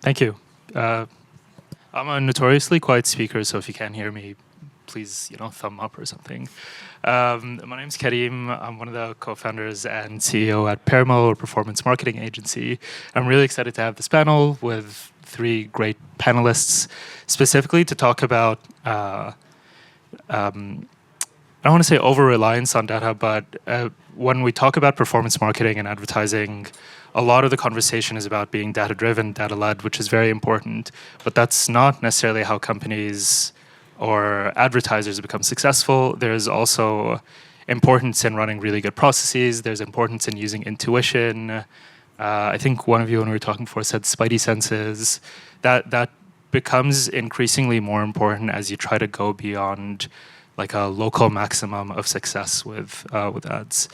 Thank you. I'm a notoriously quiet speaker, so if you can't hear me, please, thumb up or something. My name's Karim. I'm one of the co-founders and CEO at Pearmill, a performance marketing agency. I'm really excited to have this panel with three great panelists, specifically to talk about, I don't want to say over-reliance on data, but when we talk about performance marketing and advertising, a lot of the conversation is about being data-driven, data-led, which is very important, but that's not necessarily how companies or advertisers become successful. There's also importance in running really good processes. There's importance in using intuition. I think one of you, when we were talking before, said spidey senses. That becomes increasingly more important as you try to go beyond like a local maximum of success with ads.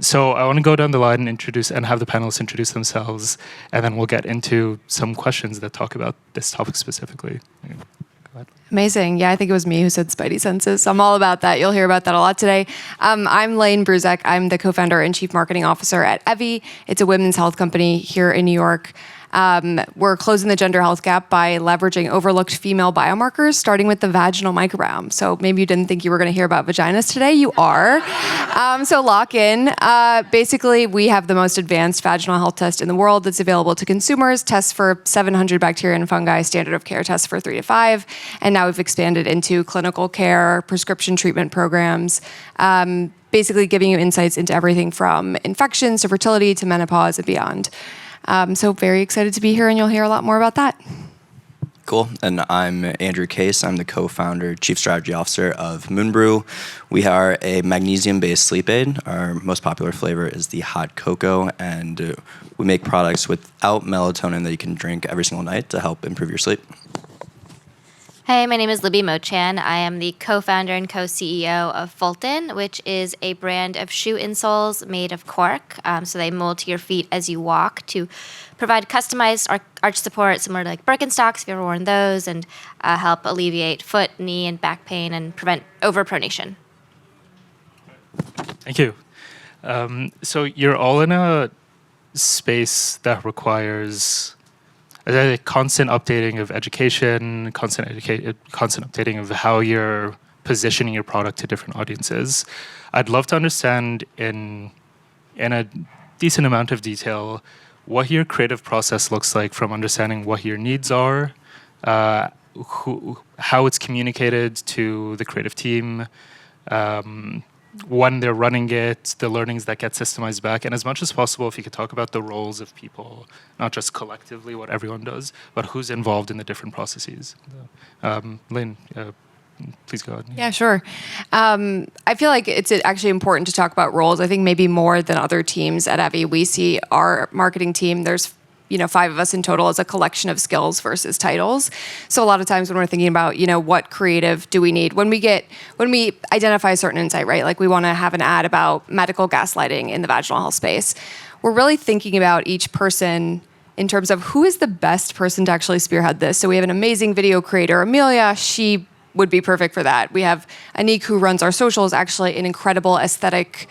So I want to go down the line and introduce and have the panelists introduce themselves, and then we'll get into some questions that talk about this topic specifically. Go ahead. Amazing. Yeah, I think it was me who said spidey senses. I'm all about that. You'll hear about that a lot today. I'm Laine Bruzek. I'm the co-founder and chief marketing officer at Evvy. It's a women's health company here in New York. We're closing the gender health gap by leveraging overlooked female biomarkers, starting with the vaginal microbiome. So maybe you didn't think you were going to hear about vaginas today. You are. So lock in. Basically, we have the most advanced vaginal health test in the world that's available to consumers, tests for 700 bacteria and fungi, standard of care tests for 3 to 5. And now we've expanded into clinical care, prescription treatment programs, basically giving you insights into everything from infections to fertility to menopause and beyond. So very excited to be here, and you'll hear a lot more about that. Cool. And I'm Andrew Case. I'm the co-founder, chief strategy officer of Moonbrew. We are a magnesium-based sleep aid. Our most popular flavor is the hot cocoa, and we make products without melatonin that you can drink every single night to help improve your sleep. Hey, my name is Libie Motchan. I am the co-founder and co-CEO of Fulton, which is a brand of shoe insoles made of cork. So they mold to your feet as you walk to provide customized arch support, similar to like Birkenstocks, if you've ever worn those, and help alleviate foot, knee, and back pain and prevent overpronation. Thank you. So you're all in a space that requires a constant updating of education, constant updating of how you're positioning your product to different audiences. I'd love to understand in a decent amount of detail what your creative process looks like, from understanding what your needs are, how it's communicated to the creative team, when they're running it, the learnings that get systemized back, and as much as possible, if you could talk about the roles of people, not just collectively what everyone does, but who's involved in the different processes. Laine, please go ahead. Yeah, sure. I feel like it's actually important to talk about roles. I think maybe more than other teams at Evvy, we see our marketing team, there's 5 of us in total, as a collection of skills versus titles. So a lot of times when we're thinking about, what creative do we need, when we identify a certain insight, right? Like we want to have an ad about medical gaslighting in the vaginal health space. We're really thinking about each person in terms of who is the best person to actually spearhead this. So we have an amazing video creator, Amelia. She would be perfect for that. We have Anik, who runs our socials, actually an incredible aesthetic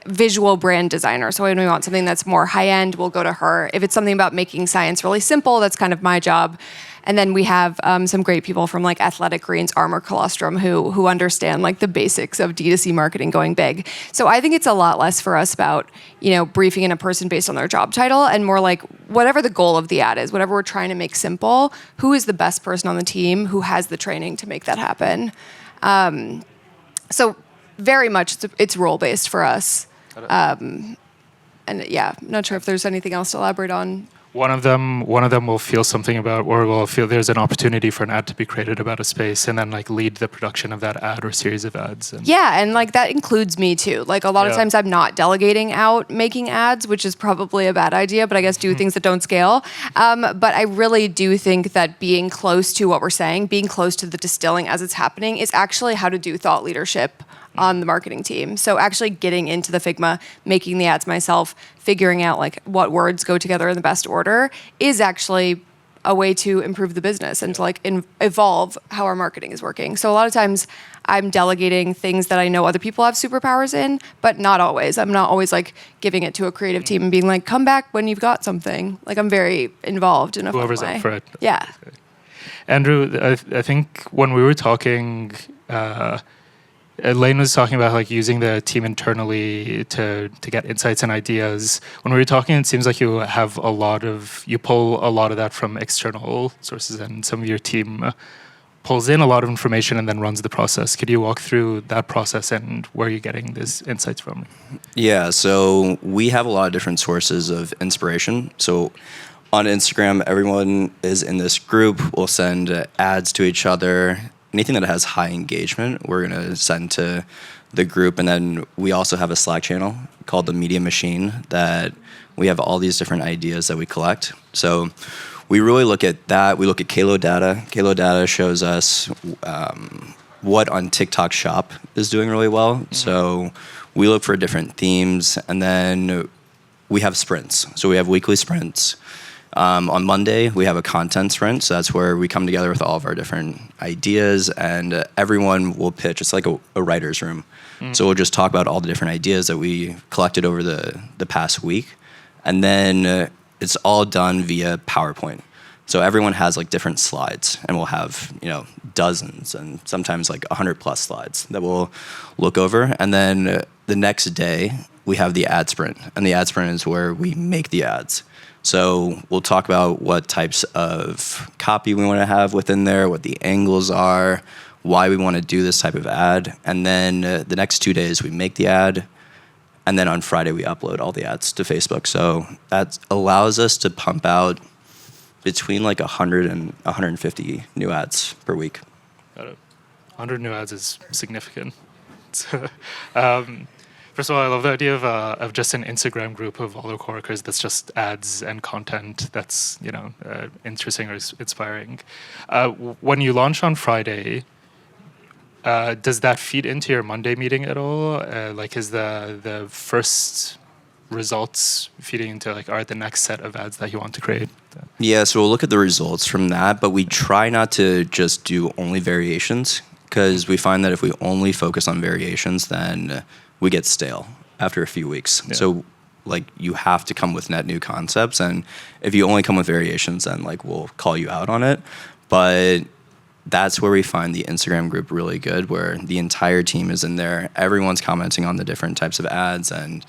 visual brand designer. So when we want something that's more high-end, we'll go to her. If it's something about making science really simple, that's kind of my job. And then we have some great people from like Athletic Greens, Armor Colostrum, who understand like the basics of D2C marketing going big. So I think it's a lot less for us about, briefing in a person based on their job title, and more like whatever the goal of the ad is, whatever we're trying to make simple, who is the best person on the team who has the training to make that happen. So very much it's role-based for us. And yeah, I'm not sure if there's anything else to elaborate on. One of them will feel something about, or will feel there's an opportunity for an ad to be created about a space, and then like lead the production of that ad or series of ads. Yeah, and like that includes me too. Like a lot of times I'm not delegating out making ads, which is probably a bad idea, but I guess do things that don't scale. But I really do think that being close to what we're saying, being close to the distilling as it's happening, is actually how to do thought leadership on the marketing team. So actually getting into the Figma, making the ads myself, figuring out like what words go together in the best order is actually a way to improve the business and to like evolve how our marketing is working. So a lot of times I'm delegating things that I know other people have superpowers in, but not always. I'm not always like giving it to a creative team and being like, come back when you've got something. Like I'm very involved in a Whoever's fun way. up for it. Yeah. Andrew, I think when we were talking, Laine was talking about like using the team internally to get insights and ideas. When we were talking, it seems like you pull a lot of that from external sources, and some of your team pulls in a lot of information and then runs the process. Could you walk through that process and where you're getting these insights from? Yeah, so we have a lot of different sources of inspiration. So on Instagram, everyone is in this group. We'll send ads to each other. Anything that has high engagement, we're going to send to the group. And then we also have a Slack channel called the Media Machine that we have all these different ideas that we collect. So we really look at that. We look at Kalo data. Kalo data shows us what on TikTok Shop is doing really well. Mm-hmm. So we look for different themes. And then we have sprints. So we have weekly sprints. On Monday, we have a content sprint. So that's where we come together with all of our different ideas, and everyone will pitch. It's like a writer's room. Mm. So we'll just talk about all the different ideas that we collected over the past week. And then it's all done via PowerPoint. So everyone has like different slides, and we'll have, dozens and sometimes like 100 plus slides that we'll look over. And then the next day, we have the ad sprint. And the ad sprint is where we make the ads. So we'll talk about what types of copy we want to have within there, what the angles are, why we want to do this type of ad. And then the next 2 days we make the ad. And then on Friday we upload all the ads to Facebook. So that allows us to pump out between like 100 and 150 new ads per week. Got it. 100 new ads is significant. First of all, I love the idea of just an Instagram group of all our coworkers that's just ads and content that's interesting or inspiring. When you launch on Friday, does that feed into your Monday meeting at all? Is the first results feeding into the next set of ads that you want to create? Yeah, so we'll look at the results from that, but we try not to just do only variations, because we find that if we only focus on variations, then we get stale after a few weeks. Yeah. So you have to come with net new concepts, and if you only come with variations, then we'll call you out on it. But that's where we find the Instagram group really good, where the entire team is in there. Everyone's commenting on the different types of ads, and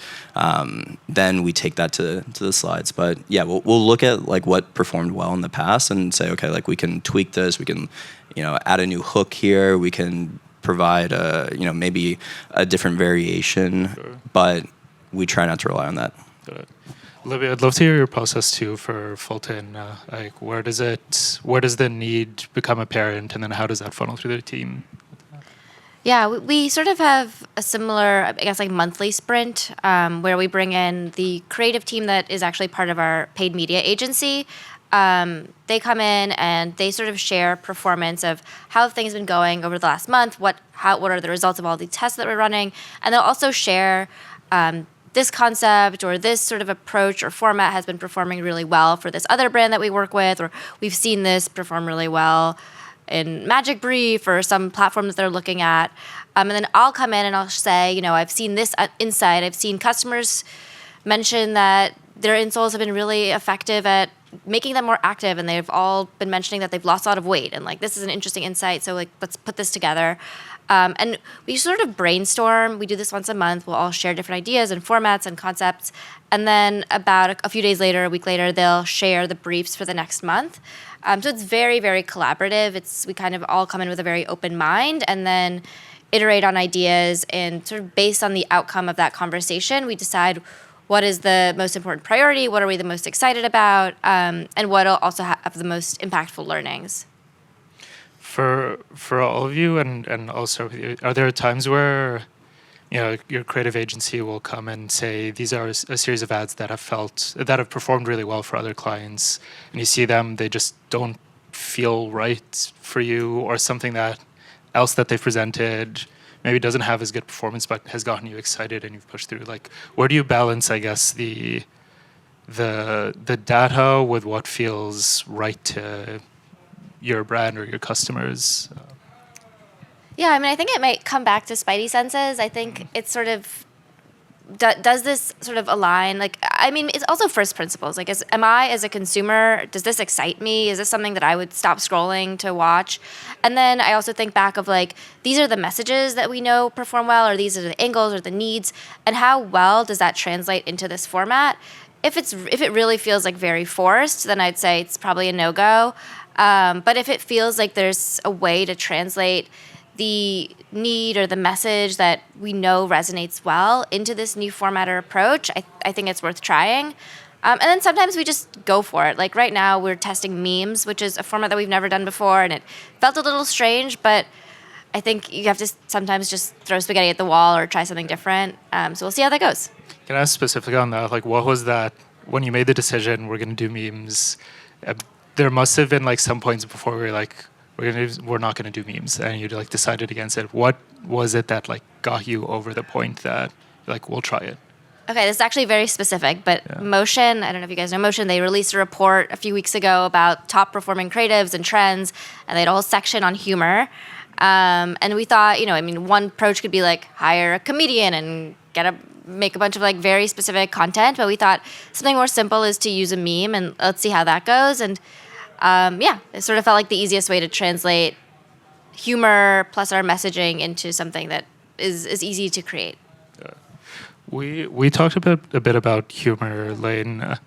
then we take that to the slides. But yeah, we'll look at what performed well in the past and say, okay, we can tweak this. We can, add a new hook here. We can provide maybe a different variation, sure. But we try not to rely on that. Libie, I'd love to hear your process too for Fulton. Where does the need become apparent, and then how does that funnel through the team? Yeah, we sort of have a similar, monthly sprint where we bring in the creative team that is actually part of our paid media agency. They come in and they sort of share performance of how things have been going over the last month, what are the results of all the tests that we're running, and they'll also share this concept or this sort of approach or format has been performing really well for this other brand that we work with, or we've seen this perform really well in Magic Brief or some platform that they're looking at. And then I'll come in and I'll say, I've seen this insight. I've seen customers mention that their insoles have been really effective at making them more active, and they've all been mentioning that they've lost a lot of weight, and this is an interesting insight, so let's put this together. And we sort of brainstorm. We do this once a month. We'll all share different ideas and formats and concepts, and then about a few days later, a week later, they'll share the briefs for the next month. So it's very, very collaborative. We kind of all come in with a very open mind, and then iterate on ideas, and sort of based on the outcome of that conversation, we decide what is the most important priority, what are we the most excited about, and what will also have the most impactful learnings. For all of you, and also, are there times where your creative agency will come and say, these are a series of ads that have performed really well for other clients, and you see them, they just don't feel right for you, or something else that they've presented maybe doesn't have as good performance but has gotten you excited and you've pushed through? Where do you balance, I guess, the the data with what feels right to your brand or your customers? Yeah, I mean, I think it might come back to spidey senses. I think it's sort of does this sort of align? Like, I mean, it's also first principles. Like, am I as a consumer, does this excite me? Is this something that I would stop scrolling to watch? And then I also think back of like, these are the messages that we know perform well, or these are the angles or the needs, and how well does that translate into this format? If it really feels like very forced, then I'd say it's probably a no-go. But if it feels like there's a way to translate the need or the message that we know resonates well into this new format or approach, I think it's worth trying. And then sometimes we just go for it. Like right now we're testing memes, which is a format that we've never done before, and it felt a little strange, but I think you have to sometimes just throw spaghetti at the wall or try something different. So we'll see how that goes. Can I ask specifically on that? Like, what was that when you made the decision we're going to do memes? There must have been like some points before we were like, we're not going to do memes, and you like decided against it. What was it that like got you over the point that like we'll try it? Okay, this is actually very specific, but Motion, I don't know if you guys know Motion, they released a report a few weeks ago about top performing creatives and trends, and they had a whole section on humor. And we thought, I mean, one approach could be like hire a comedian and make a bunch of like very specific content, but we thought something more simple is to use a meme, and let's see how that goes. And it sort of felt like the easiest way to translate humor plus our messaging into something that is easy to create. We talked a bit about humor, Laine.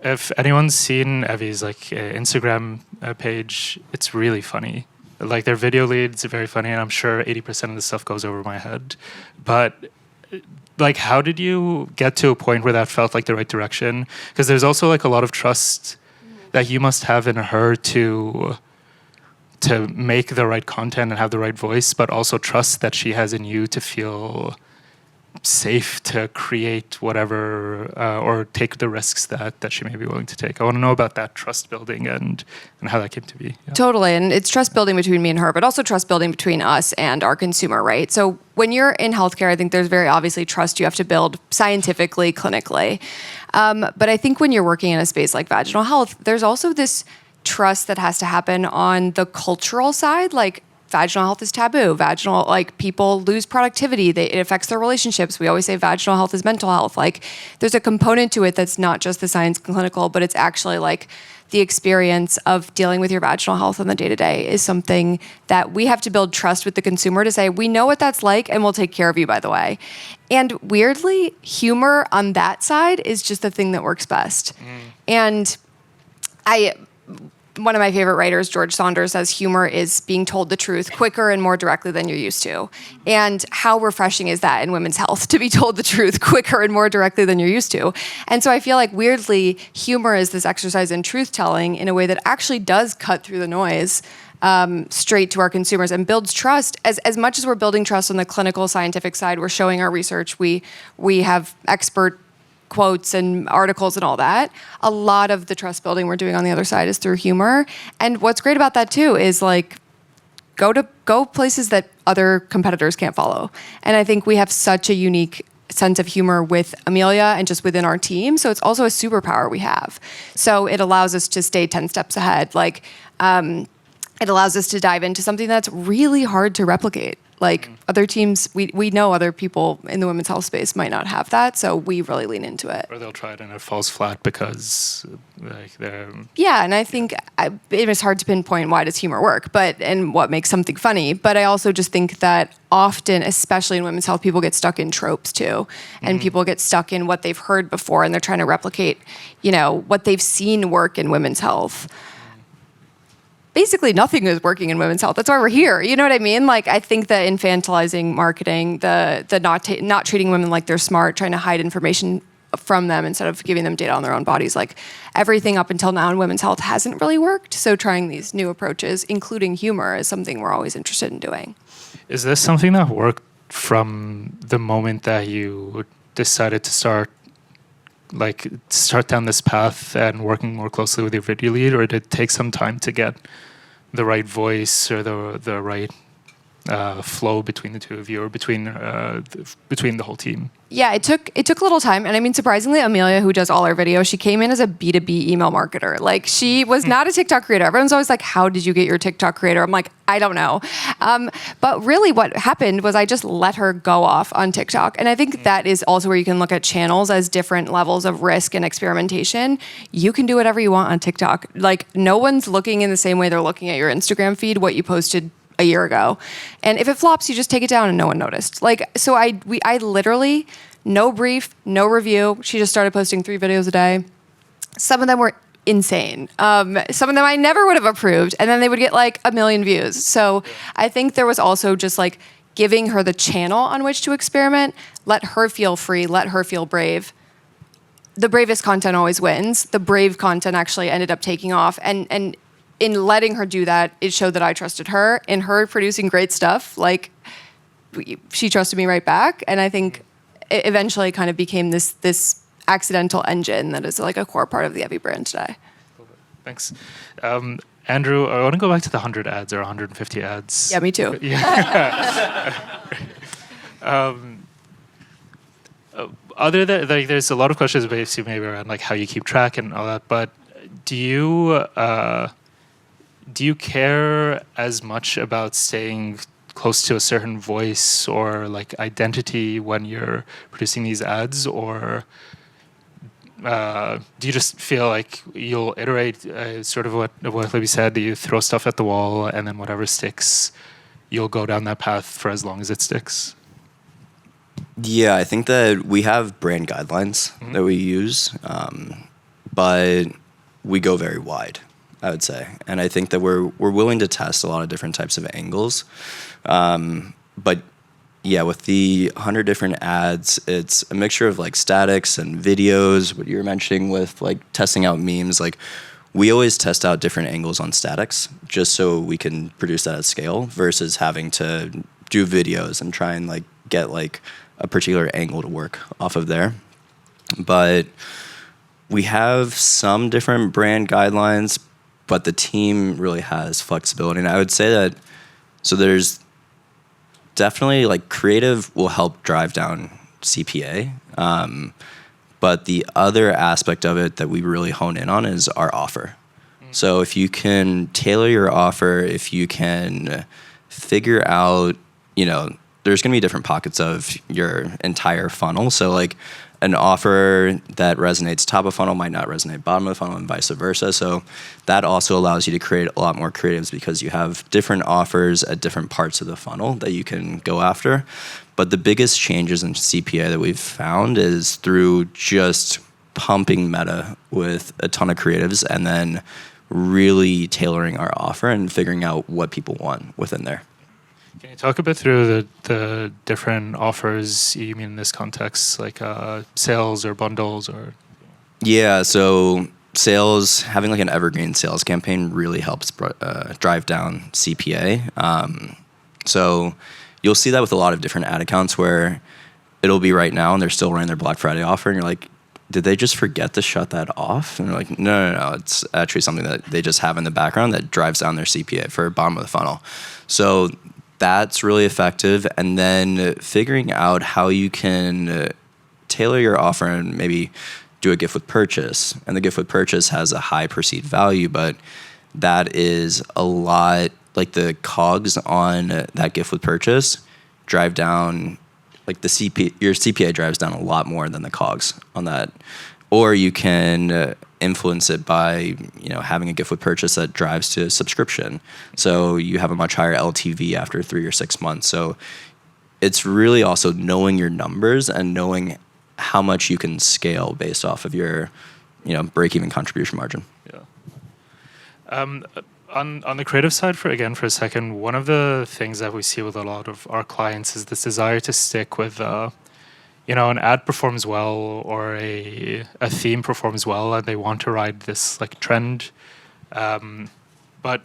If anyone's seen Evvy's like Instagram page, it's really funny. Like their video leads are very funny, and I'm sure 80% of the stuff goes over my head. But like, how did you get to a point where that felt like the right direction? Because there's also like a lot of trust that you must have in her to make the right content and have the right voice, but also trust that she has in you to feel safe to create whatever or take the risks that she may be willing to take. I want to know about that trust building and how that came to be. Yeah. Totally. And it's trust building between me and her, but also trust building between us and our consumer, right? So when you're in healthcare, I think there's very obviously trust you have to build scientifically, clinically. But I think when you're working in a space like vaginal health, there's also this trust that has to happen on the cultural side. Like, vaginal health is taboo. Vaginal, like, people lose productivity. It affects their relationships. We always say vaginal health is mental health. Like, there's a component to it that's not just the science and clinical, but it's actually like the experience of dealing with your vaginal health on the day-to-day is something that we have to build trust with the consumer to say, we know what that's like and we'll take care of you, by the way. And weirdly, humor on that side is just the thing that works best. And one of my favorite writers, George Saunders, says humor is being told the truth quicker and more directly than you're used to. And how refreshing is that in women's health, to be told the truth quicker and more directly than you're used to? And so I feel like, weirdly, humor is this exercise in truth-telling in a way that actually does cut through the noise straight to our consumers and builds trust. As much as we're building trust on the clinical scientific side, we're showing our research, we have expert quotes and articles and all that. A lot of the trust building we're doing on the other side is through humor. And what's great about that too is like, go places that other competitors can't follow. And I think we have such a unique sense of humor with Amelia and just within our team. So it's also a superpower we have. So it allows us to stay 10 steps ahead. Like, it allows us to dive into something that's really hard to replicate. Like, other teams, we know other people in the women's health space might not have that, so we really lean into it. Or they'll try it and it falls flat because like they're... Yeah, and I think it is hard to pinpoint why does humor work, and what makes something funny. But I also just think that often, especially in women's health, people get stuck in tropes too. And people get stuck in what they've heard before, and they're trying to replicate, what they've seen work in women's health. Basically nothing is working in women's health. That's why we're here. You know what I mean? Like, I think the infantilizing marketing, the not treating women like they're smart, trying to hide information from them instead of giving them data on their own bodies, like everything up until now in women's health hasn't really worked. So trying these new approaches, including humor, is something we're always interested in doing. Is this something that worked from the moment that you decided to start down this path and working more closely with your video lead, or did it take some time to get the right voice or the right flow between the two of you, or between the whole team? Yeah, it took a little time, and I mean, surprisingly, Amelia, who does all our videos, she came in as a B2B email marketer. Like, she was not a TikTok creator. Everyone's always like, "How did you get your TikTok creator?" I'm like, I don't know. But really, what happened was I just let her go off on TikTok, and I think that is also where you can look at channels as different levels of risk and experimentation. You can do whatever you want on TikTok. Like, no one's looking in the same way they're looking at your Instagram feed, what you posted a year ago. And if it flops, you just take it down and no one noticed. Like, so I literally, no brief, no review. She just started posting 3 videos a day. Some of them were insane. Some of them I never would have approved. And then they would get like 1 million views. So I think there was also just like giving her the channel on which to experiment, let her feel free, let her feel brave. The bravest content always wins. The brave content actually ended up taking off. And in letting her do that, it showed that I trusted her. In her producing great stuff, like, she trusted me right back. And I think it eventually kind of became this accidental engine that is like a core part of the Evvy brand today. Thanks. Andrew, I want to go back to the 100 ads or 150 ads. Yeah, me too. Other than, like, there's a lot of questions basically maybe around like how you keep track and all that, but do you care as much about staying close to a certain voice or like identity when you're producing these ads, or do you just feel like you'll iterate sort of what Libby said, that you throw stuff at the wall and then whatever sticks, you'll go down that path for as long as it sticks? Yeah, I think that we have brand guidelines that we use, but we go very wide, I would say. And I think that we're willing to test a lot of different types of angles. But yeah, with the 100 different ads, it's a mixture of like statics and videos, what you were mentioning with like testing out memes. Like, we always test out different angles on statics just so we can produce that at scale versus having to do videos and try and like get like a particular angle to work off of there. But we have some different brand guidelines, but the team really has flexibility. And I would say that, so there's definitely like creative will help drive down CPA. But the other aspect of it that we really hone in on is our offer. So if you can tailor your offer, if you can figure out, you know, there's going to be different pockets of your entire funnel. So like an offer that resonates top of funnel might not resonate bottom of the funnel and vice versa. So that also allows you to create a lot more creatives because you have different offers at different parts of the funnel that you can go after. But the biggest changes in CPA that we've found is through just pumping meta with a ton of creatives and then really tailoring our offer and figuring out what people want within there. Can you talk a bit through the different offers you mean in this context, like sales or bundles or? Yeah, so sales, having like an evergreen sales campaign really helps drive down CPA. So you'll see that with a lot of different ad accounts where it'll be right now and they're still running their Black Friday offer and you're like, did they just forget to shut that off? And they're like, no. It's actually something that they just have in the background that drives down their CPA for bottom of the funnel. So that's really effective. And then figuring out how you can tailor your offer and maybe do a gift with purchase. And the gift with purchase has a high perceived value, but that is a lot, like the COGS on that gift with purchase drive down, like your CPA drives down a lot more than the COGS on that. Or you can influence it by, having a gift with purchase that drives to subscription. So you have a much higher LTV after 3 or 6 months. So it's really also knowing your numbers and knowing how much you can scale based off of your, break-even contribution margin. Yeah. On the creative side, for a second, one of the things that we see with a lot of our clients is this desire to stick with, an ad performs well or a theme performs well, and they want to ride this like trend. But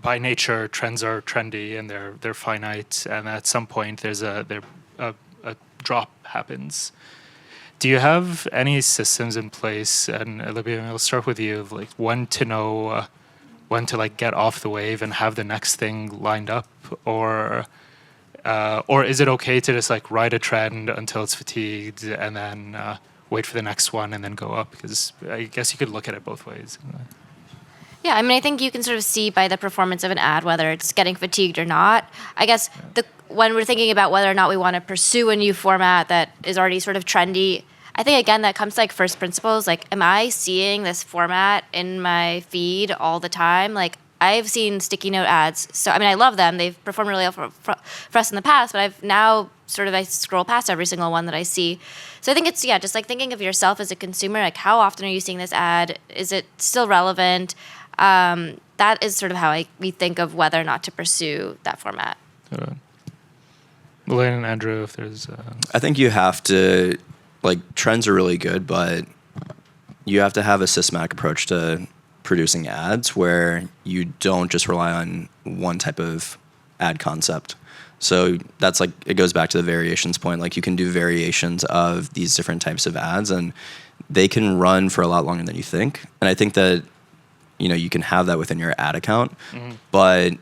by nature, trends are trendy and they're finite, and at some point a drop happens. Do you have any systems in place? And Libby, I'll start with you. Like when to know when to like get off the wave and have the next thing lined up, or is it okay to just like ride a trend until it's fatigued and then wait for the next one and then go up? Because I guess you could look at it both ways. Yeah, I mean, I think you can sort of see by the performance of an ad whether it's getting fatigued or not. I guess when we're thinking about whether or not we want to pursue a new format that is already sort of trendy, I think, again, that comes to like first principles. Like, am I seeing this format in my feed all the time? Like, I've seen sticky note ads. So, I mean, I love them. They've performed really well for us in the past, but I've now I scroll past every single one that I see. So I think it's, just like thinking of yourself as a consumer, like how often are you seeing this ad? Is it still relevant? That is sort of how we think of whether or not to pursue that format. Laine and Andrew, if there's... I think you have to, like, trends are really good, but you have to have a systematic approach to producing ads where you don't just rely on one type of ad concept. So that's like, it goes back to the variations point. Like, you can do variations of these different types of ads, and they can run for a lot longer than you think. And I think that, you can have that within your ad account. But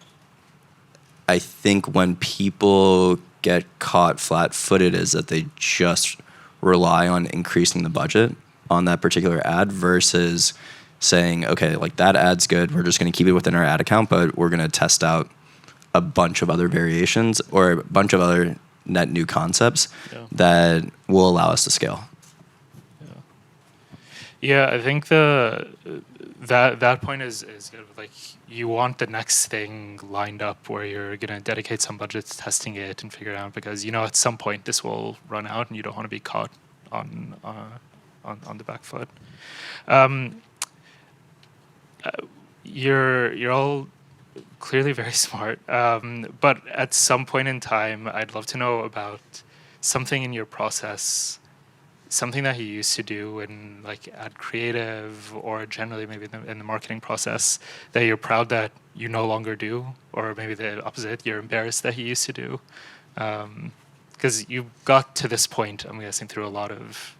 I think when people get caught flat-footed is that they just rely on increasing the budget on that particular ad versus saying, okay, like that ad's good, we're just going to keep it within our ad account, but we're going to test out a bunch of other variations or a bunch of other net new concepts that will allow us to scale. Yeah, I think that point is good. Like, you want the next thing lined up where you're gonna dedicate some budget to testing it and figure it out, because at some point this will run out and you don't want to be caught on the back foot. You're all clearly very smart, but at some point in time, I'd love to know about something in your process, something that you used to do in like ad creative or generally maybe in the marketing process that you're proud that you no longer do, or maybe the opposite, you're embarrassed that you used to do. Because you got to this point, I'm guessing, through a lot of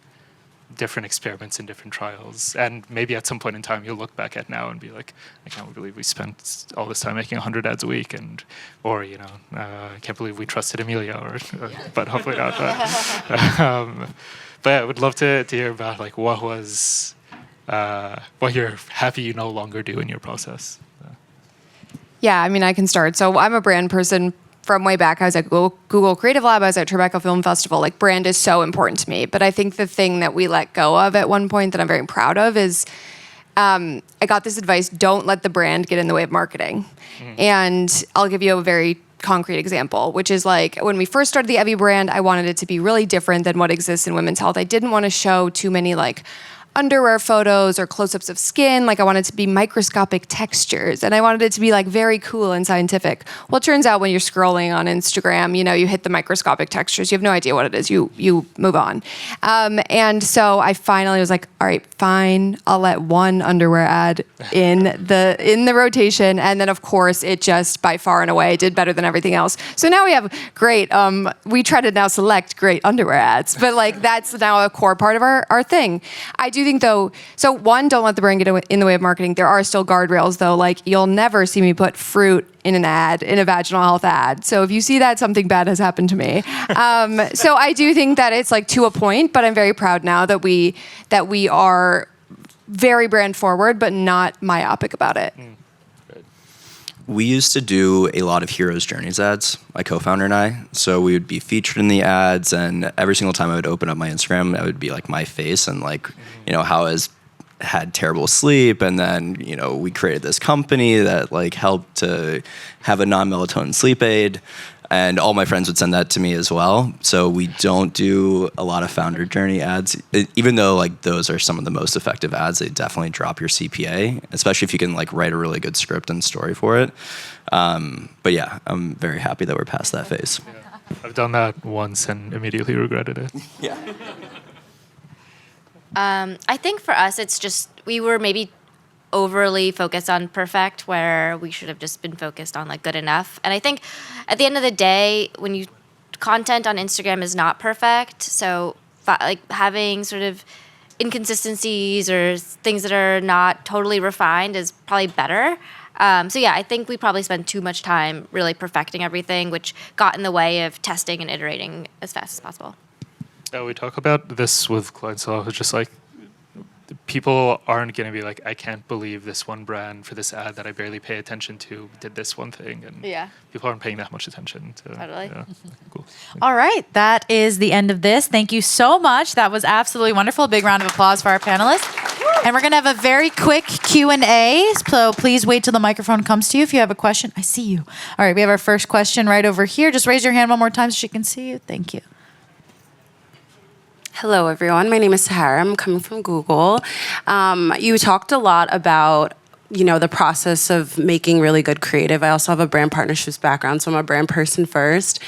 different experiments and different trials, and maybe at some point in time you'll look back at now and be like, I can't believe we spent all this time making 100 ads a week, or I can't believe we trusted Amelia, but hopefully not. But yeah, I would love to hear about like what you're happy you no longer do in your process. Yeah, I mean, I can start. So I'm a brand person from way back. I was at Google Creative Lab. I was at Tribeca Film Festival. Like, brand is so important to me. But I think the thing that we let go of at one point that I'm very proud of is I got this advice: don't let the brand get in the way of marketing. And I'll give you a very concrete example, which is like when we first started the Evvy brand, I wanted it to be really different than what exists in women's health. I didn't want to show too many like underwear photos or close-ups of skin. Like, I wanted it to be microscopic textures, and I wanted it to be like very cool and scientific. Well, it turns out when you're scrolling on Instagram, you hit the microscopic textures, you have no idea what it is. You move on. And so I finally was like, all right, fine, I'll let one underwear ad in the rotation, and then of course it just by far and away did better than everything else. So now we have great. We try to now select great underwear ads, but like that's now a core part of our thing. I do think though, so one, don't let the brand get in the way of marketing. There are still guardrails though. Like, you'll never see me put fruit in an ad, in a vaginal health ad. So if you see that, something bad has happened to me. So I do think that it's like to a point, but I'm very proud now that we are very brand forward, but not myopic about it. We used to do a lot of Heroes Journeys ads, my co-founder and I. So we would be featured in the ads, and every single time I would open up my Instagram, it would be like my face and like, how I had terrible sleep. And then, we created this company that like helped to have a non-melatonin sleep aid. And all my friends would send that to me as well. So we don't do a lot of founder journey ads, even though like those are some of the most effective ads. They definitely drop your CPA, especially if you can like write a really good script and story for it. But yeah, I'm very happy that we're past that phase. Yeah. I've done that once and immediately regretted it. Yeah. I think for us, it's just we were maybe overly focused on perfect, where we should have just been focused on like good enough. And I think at the end of the day, when content on Instagram is not perfect, so like having sort of inconsistencies or things that are not totally refined is probably better. So yeah, I think we probably spent too much time really perfecting everything, which got in the way of testing and iterating as fast as possible. We talk about this with clients a lot. It's just like people aren't going to be like, I can't believe this one brand for this ad that I barely pay attention to did this one thing, and people aren't paying that much attention to. Totally. Yeah. Cool. All right, that is the end of this. Thank you so much. That was absolutely wonderful. Big round of applause for our panelists. And we're going to have a very quick Q&A, so please wait till the microphone comes to you if you have a question. I see you. All right, we have our first question right over here. Just raise your hand one more time so she can see you. Thank you. Hello, everyone. My name is Sahara. I'm coming from Google. You talked a lot about, the process of making really good creative. I also have a brand partnerships background, so I'm a brand person first.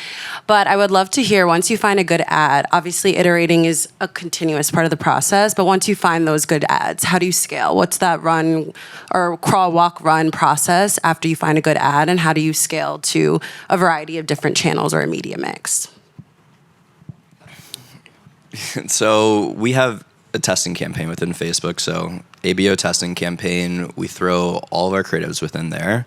But I would love to hear, once you find a good ad, obviously iterating is a continuous part of the process, but once you find those good ads, how do you scale? What's that run or crawl, walk, run process after you find a good ad, and how do you scale to a variety of different channels or a media mix? So we have a testing campaign within Facebook. So ABO testing campaign, we throw all of our creatives within there.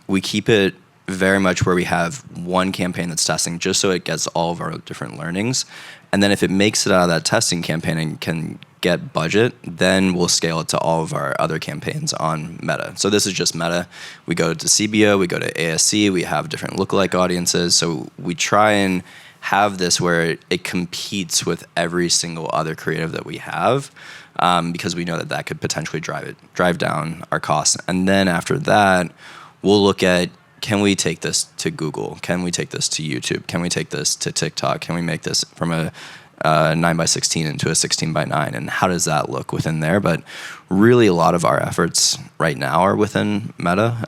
We keep it very much where we have one campaign that's testing just so it gets all of our different learnings. And then if it makes it out of that testing campaign and can get budget, then we'll scale it to all of our other campaigns on Meta. So this is just Meta. We go to CBO, we go to ASC, we have different lookalike audiences. So we try and have this where it competes with every single other creative that we have, because we know that could potentially drive down our costs. And then after that, we'll look at, can we take this to Google? Can we take this to YouTube? Can we take this to TikTok? Can we make this from a 9:16 into a 16:9? And how does that look within there? But really a lot of our efforts right now are within Meta.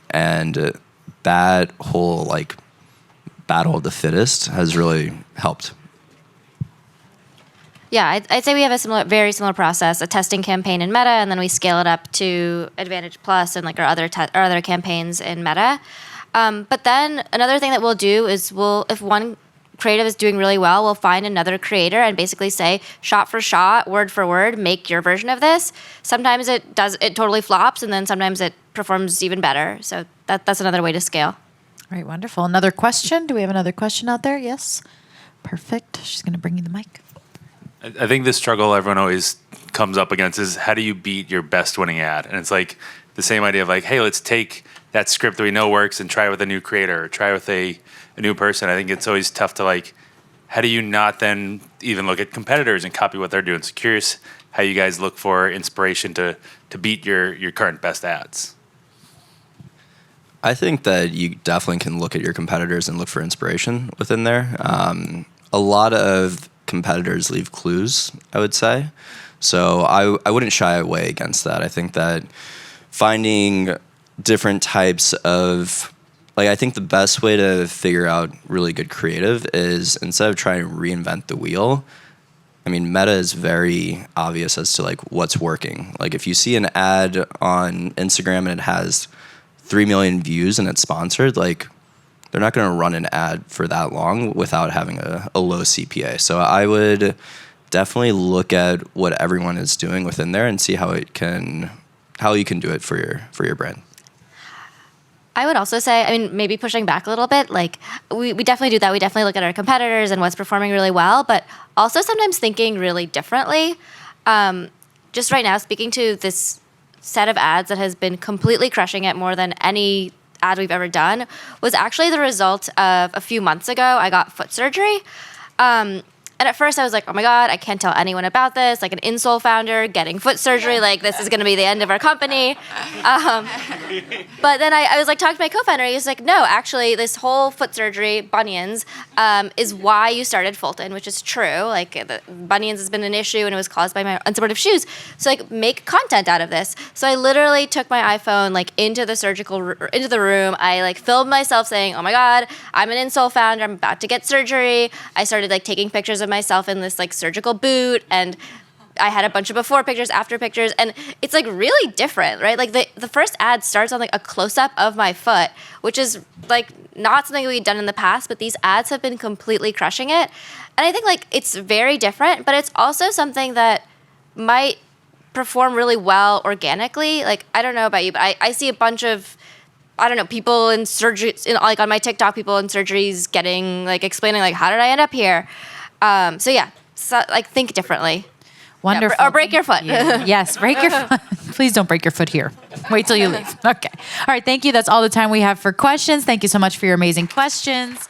And that whole battle of the fittest has really helped. Yeah, I'd say we have a very similar process, a testing campaign in Meta, and then we scale it up to Advantage Plus and our other campaigns in Meta. But then another thing that we'll do is if one creative is doing really well, we'll find another creator and basically say, shot for shot, word for word, make your version of this. Sometimes it totally flops, and then sometimes it performs even better. So that's another way to scale. All right, wonderful. Another question? Do we have another question out there? Yes. Perfect. She's going to bring you the mic. I think the struggle everyone always comes up against is, how do you beat your best winning ad? And it's like the same idea of hey, let's take that script that we know works and try it with a new creator, or try it with a new person. I think it's always tough to how do you not then even look at competitors and copy what they're doing? So curious how you guys look for inspiration to beat your current best ads. I think that you definitely can look at your competitors and look for inspiration within there. A lot of competitors leave clues, I would say. So I wouldn't shy away against that. I think that finding different types of, I think the best way to figure out really good creative is, instead of trying to reinvent the wheel, Meta is very obvious as to what's working. If you see an ad on Instagram and it has 3 million views and it's sponsored, they're not going to run an ad for that long without having a low CPA. So I would definitely look at what everyone is doing within there and see how you can do it for your brand. I would also say, maybe pushing back a little bit, we definitely do that. We definitely look at our competitors and what's performing really well, but also sometimes thinking really differently. Just right now, speaking to this set of ads that has been completely crushing it more than any ad we've ever done, was actually the result of a few months ago, I got foot surgery. And at first I was like, oh my God, I can't tell anyone about this. An insole founder getting foot surgery, this is going to be the end of our company. But then I was talking to my co-founder, he was like, no, actually this whole foot surgery, bunions, is why you started Fulton, which is true. The bunions has been an issue and it was caused by my unsupportive shoes. So make content out of this. So I literally took my iPhone into the room. I filmed myself saying, oh my God, I'm an insole founder. I'm about to get surgery. I started taking pictures of myself in this surgical boot, and I had a bunch of before pictures, after pictures, and it's really different, right? The first ad starts on a close-up of my foot, which is not something we'd done in the past, but these ads have been completely crushing it. And I think it's very different, but it's also something that might perform really well organically. Like, I don't know about you, but I see a bunch of, I don't know, people in surgery, like on my TikTok, people in surgeries getting, like, explaining, like, how did I end up here? So yeah, so, like, think differently. Wonderful. Yeah, or break your foot. Yes, break your foot. Please don't break your foot here. Wait till you leave. Okay. All right, thank you. That's all the time we have for questions. Thank you so much for your amazing questions.